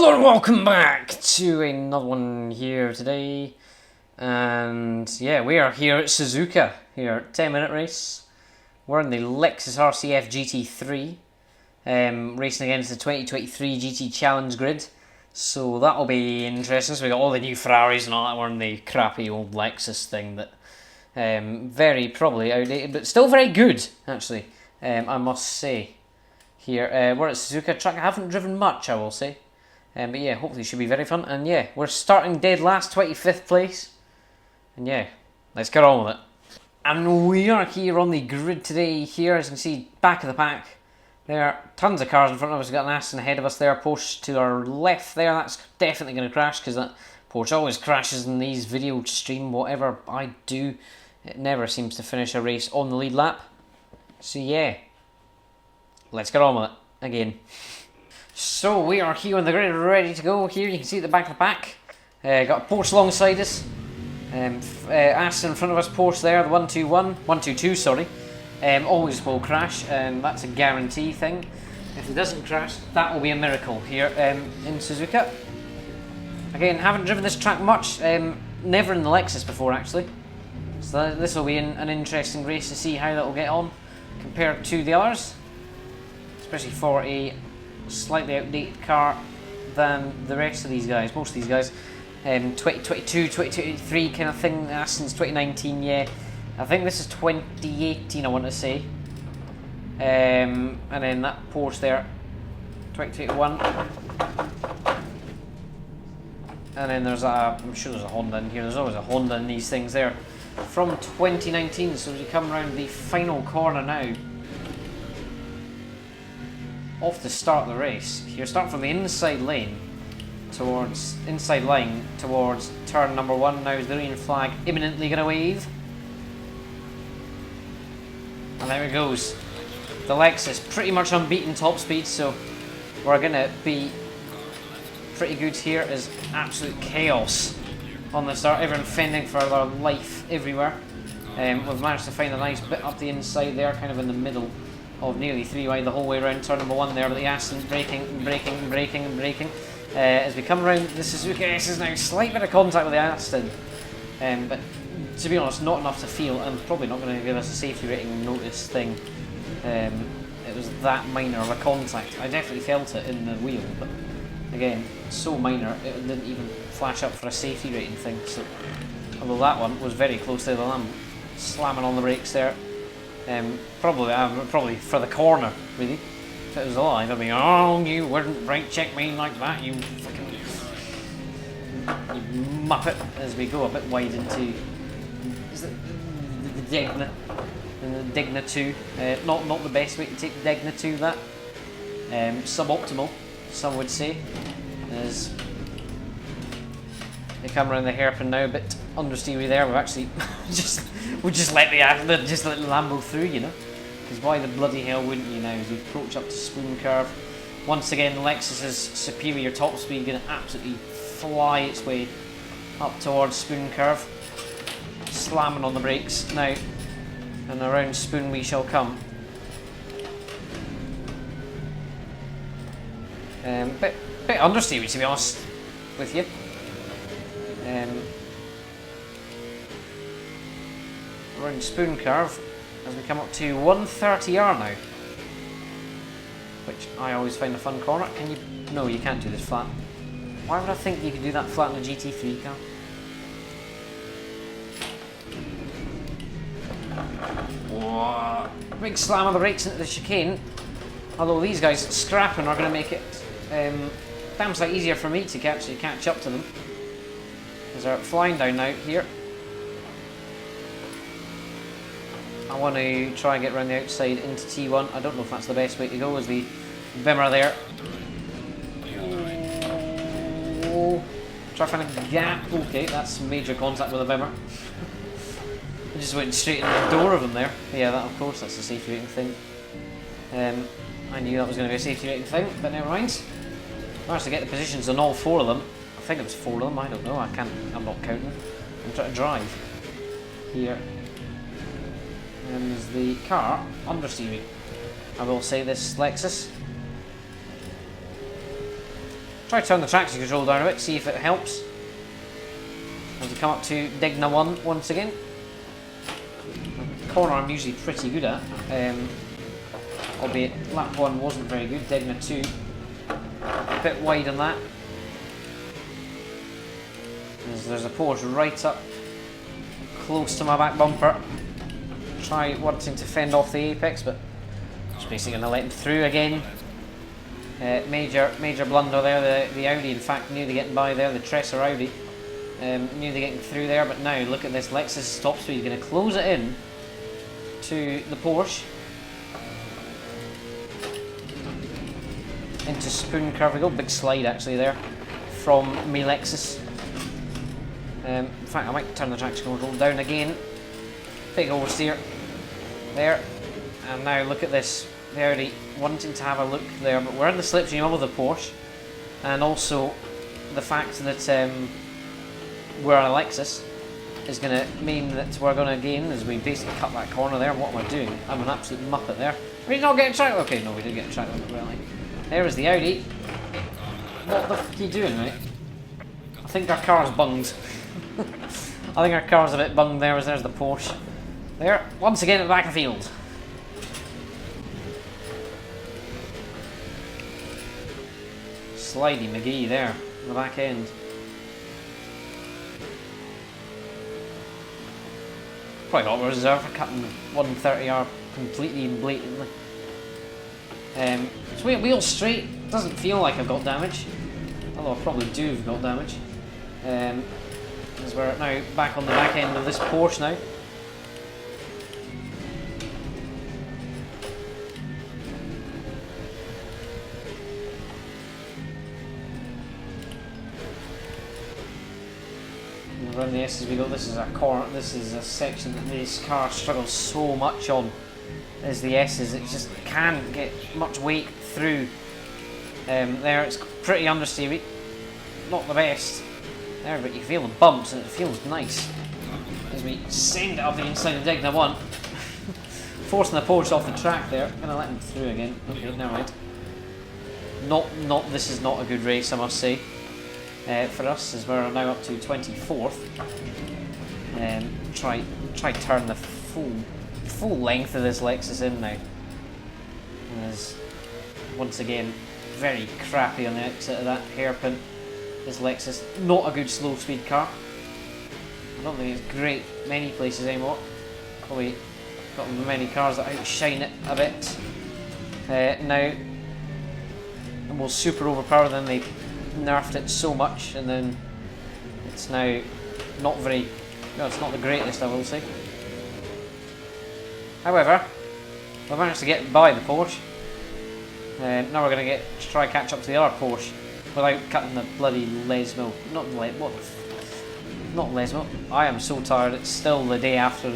Hello and welcome back to another one here today. And yeah, we are here at Suzuka, here, 10-minute race. We're in the Lexus RCF GT3, racing against the 2023 GT Challenge grid. So that'll be interesting. So we got all the new Ferraris and all that. We're in the crappy old Lexus thing that very probably outdated, but still very good, actually, I must say. Here, we're at Suzuka track. I haven't driven much, I will say. But yeah, hopefully it should be very fun. And yeah, we're starting dead last, 25th place. And yeah, let's get on with it. And we are here on the grid today. Here, as you can see, back of the pack. There are tons of cars in front of us. We've got an Aston ahead of us there. Porsche to our left there. That's definitely going to crash because that Porsche always crashes in these video stream. Whatever I do, it never seems to finish a race on the lead lap. So yeah, let's get on with it again. So we are here on the grid, ready to go. Here you can see at the back of the pack, got a Porsche alongside us, Aston in front of us, Porsche there, the 122, sorry. Always will crash, that's a guarantee thing. If it doesn't crash, that will be a miracle here in Suzuka. Again, haven't driven this track much, never in the Lexus before actually. So this will be an interesting race to see how that will get on compared to the others, especially for a slightly outdated car than the rest of these guys, most of these guys. 2022, 2023 kind of thing. Aston's 2019, yeah. I think this is 2018, I want to say. And then that Porsche there, 2021. And then there's I'm sure there's a Honda in here. There's always a Honda in these things there. From 2019, so as you come around the final corner now, off the start of the race, here, start from the inside line towards turn number 1. Now is the green flag imminently going to wave, and there it goes. The Lexus pretty much unbeaten top speed, so we're going to be pretty good here. Is absolute chaos on the start, everyone fending for their life everywhere. We've managed to find a nice bit up the inside there, kind of in the middle of nearly 3 wide the whole way around turn number 1 there, but the Aston braking. As we come around the Suzuka S is now slight bit of contact with the Aston, but to be honest, not enough to feel, and probably not going to give us a safety rating notice thing. It was that minor of a contact. I definitely felt it in the wheel, but again, so minor it didn't even flash up for a safety rating thing. So, although that one was very close to the lamb, slamming on the brakes there. Probably for the corner, really. If it was alive, I'd be, oh, you wouldn't brake check me like that, you fucking you muppet, as we go a bit wide into the Degna and the Degna 2. Not the best way to take the Degna 2, that. Suboptimal, some would say. As they come around the hairpin now, a bit understeery there. We've actually we'll just let the Lambo through, you know, because why the bloody hell wouldn't you now? As we approach up to Spoon Curve, once again the Lexus's superior top speed going to absolutely fly its way up towards Spoon Curve, slamming on the brakes now, and around Spoon we shall come. Bit understeery, to be honest with you. Around Spoon Curve as we come up to 130R now, which I always find a fun corner. Can you? No, you can't do this flat. Why would I think you could do that flat in a GT3 car? Whoa. Big slam on the brakes into the chicane. Although these guys scrapping are going to make it damn sight easier for me to actually catch up to them, as they're flying down now here. I want to try and get around the outside into T1. I don't know if that's the best way to go, as the Bimmer there. Oh, try to find a gap. Okay, that's major contact with the Bimmer. I just went straight in the door of him there. Yeah, that, of course, that's a safety rating thing. I knew that was going to be a safety rating thing, but never mind. Managed to get the positions on all 4 of them. I think it was 4 of them, I don't know, I'm not counting. I'm trying to drive here. And there's the car understeering. I will say this Lexus Try to turn the traction control down a bit, see if it helps. As we come up to Degna 1 once again. Corner I'm usually pretty good at, albeit lap 1 wasn't very good. Degna 2, a bit wide on that. There's a Porsche right up close to my back bumper. Try wanting to fend off the apex, but just basically going to let him through again. Major blunder there. The Audi, in fact, nearly getting by there. The Tresor Audi nearly getting through there, but now look at this Lexus top speed. Going to close it in to the Porsche. Into Spoon Curve we go. Big slide actually there from me Lexus. In fact, I might turn the traction control down again. Big oversteer there. And now look at this. The Audi wanting to have a look there, but we're in the slipstream of the Porsche, and also the fact that we're on a Lexus is going to mean that we're going to gain as we basically cut that corner there. What am I doing? I'm an absolute muppet there. Are we not getting track? Okay, no, we did get track limit, really. There is the Audi. What the f are you doing, mate? I think our car's bunged. I think our car's a bit bunged there, as there's the Porsche. There, once again at the back of the field. Slidey McGee there, on the back end. Probably got reserve for cutting 130R completely and blatantly. So wheel straight, doesn't feel like I've got damage, although I probably do have got damage. As we're now back on the back end of this Porsche now. Around the S as we go. This is a corner. This is a section that this car struggles so much on. Is the S's. It just can't get much weight through. There, it's pretty understeery. Not the best. There, but you feel the bumps and it feels nice as we send it up the inside of Degna 1. Forcing the Porsche off the track there. I'm gonna let him through again. Okay, never mind. This is not a good race, I must say. For us, as we're now up to 24th. Try turn the full length of this Lexus in now. As once again very crappy on the exit of that hairpin. This Lexus, not a good slow speed car. I don't think it's great many places anymore. Probably got many cars that outshine it a bit. Now it was super overpowered, then they nerfed it so much, and then it's now not very, no, it's not the greatest, I will say. However, we managed to get by the Porsche, and now we're going to try catch up to the other Porsche without cutting the bloody Lesmo. Not Lesmo. I am so tired. It's still the day after,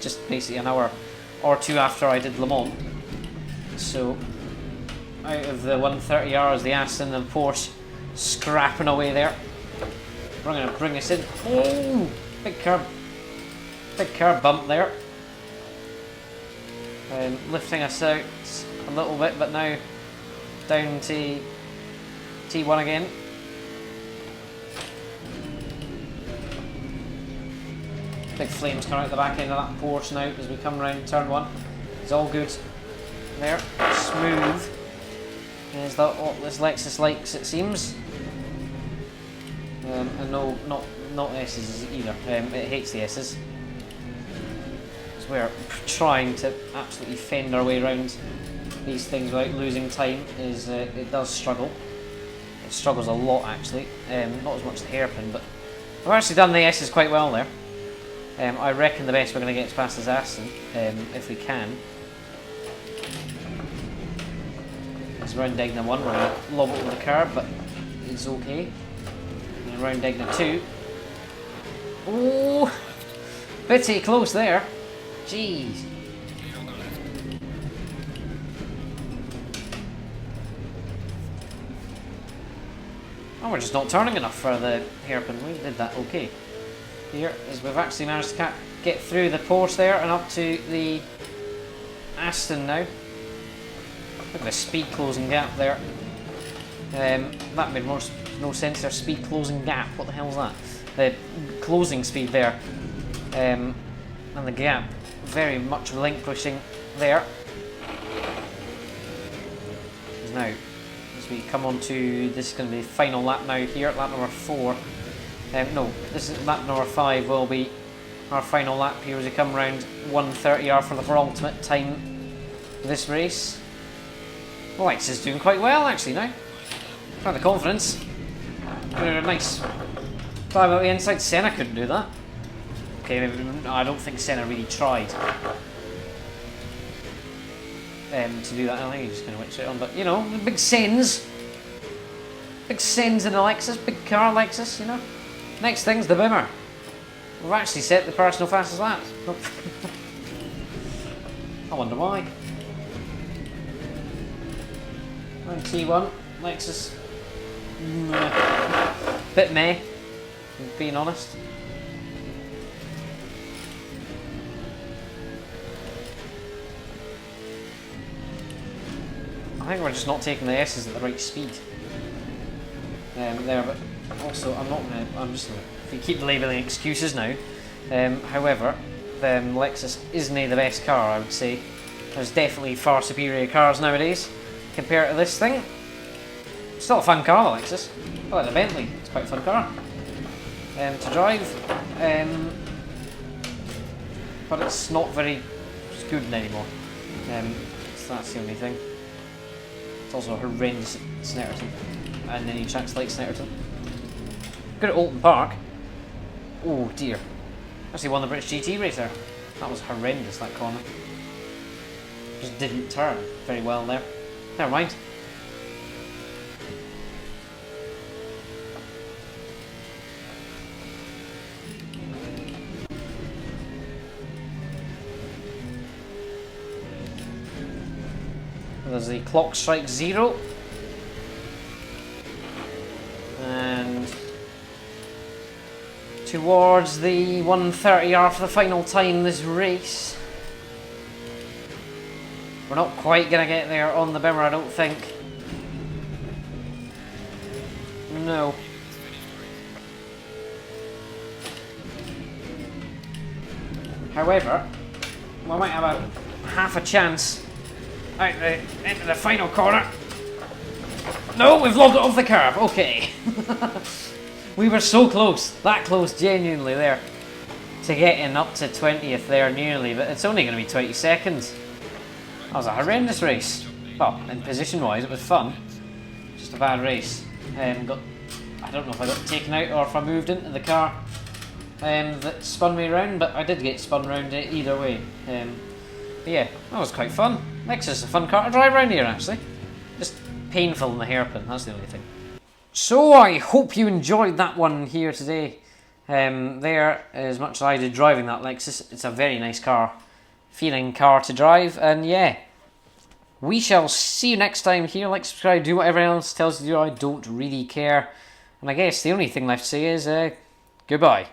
just basically an hour or two after I did Le Mans. So out of the 130Rs, the Aston and the Porsche scrapping away there. We're going to bring us in. Oh, big curb bump there. Lifting us out a little bit, but now down to T1 again. Big flames coming out the back end of that Porsche now as we come around turn 1. It's all good there, smooth. Is that what this Lexus likes, it seems. And no, not S's either. It hates the S's. So we're trying to absolutely fend our way around these things without losing time. It does struggle. It struggles a lot actually. Not as much the hairpin, but I've actually done the S's quite well there. I reckon the best we're going to get is past is Aston, if we can. It's around Degna 1, we're going to lob it with the curb, but it's okay. And around Degna 2. Oh, bitty close there. Jeez. Oh, we're just not turning enough for the hairpin. We did that okay. Here is we've actually managed to get through the Porsche there and up to the Aston now. Look at the speed closing gap there. That made no sense there. Speed closing gap. What the hell is that? The closing speed there. And the gap. Very much relinquishing there. Now, as we come on to, this is going to be the final lap now here, lap number 4. No, this is lap number 5 will be our final lap here as we come around 1:30 for the ultimate time of this race. Alex is doing quite well actually now. Quite the confidence. Nice dive out the inside. Senna couldn't do that. Okay, I don't think Senna really tried to do that. I think he's just going to wait it on, but you know, big sins. Big sins in a Lexus, big car Lexus, you know. Next thing's the Bimmer. We've actually set the personal fastest lap. I wonder why. And T1, Lexus. Bit meh, being honest. I think we're just not taking the S's at the right speed. There, but also I'm just gonna, if we keep labelling excuses now. However, Lexus isn't the best car, I would say. There's definitely far superior cars nowadays compared to this thing. Still a fun car, the Lexus. I like the Bentley, it's quite a fun car to drive. But it's not very good anymore. So that's the only thing. It's also horrendous at Snetterton, and any tracks like Snetterton. Good at Alton Park. Oh dear. Actually won the British GT race there. That was horrendous, that corner. Just didn't turn very well there. Never mind. There's the clock strike 0. And towards the 1:30 for the final time this race. We're not quite going to get there on the Bimmer, I don't think. No. However, we might have a half a chance out into the final corner. No, we've lobbed it off the curb. Okay. We were so close. That close, genuinely, there. To getting up to 20th there, nearly. But it's only going to be 20 seconds. That was a horrendous race. Well, in position-wise, it was fun. Just a bad race. I don't know if I got taken out or if I moved into the car that spun me around, but I did get spun around either way. But yeah, that was quite fun. Lexus is a fun car to drive around here, actually. Just painful in the hairpin, that's the only thing. So I hope you enjoyed that one here today. There, as much as I did driving that Lexus, it's a very nice car. Feeling car to drive, and yeah. We shall see you next time here. Like, subscribe, do whatever else tells you to do. I don't really care. And I guess the only thing left to say is, goodbye.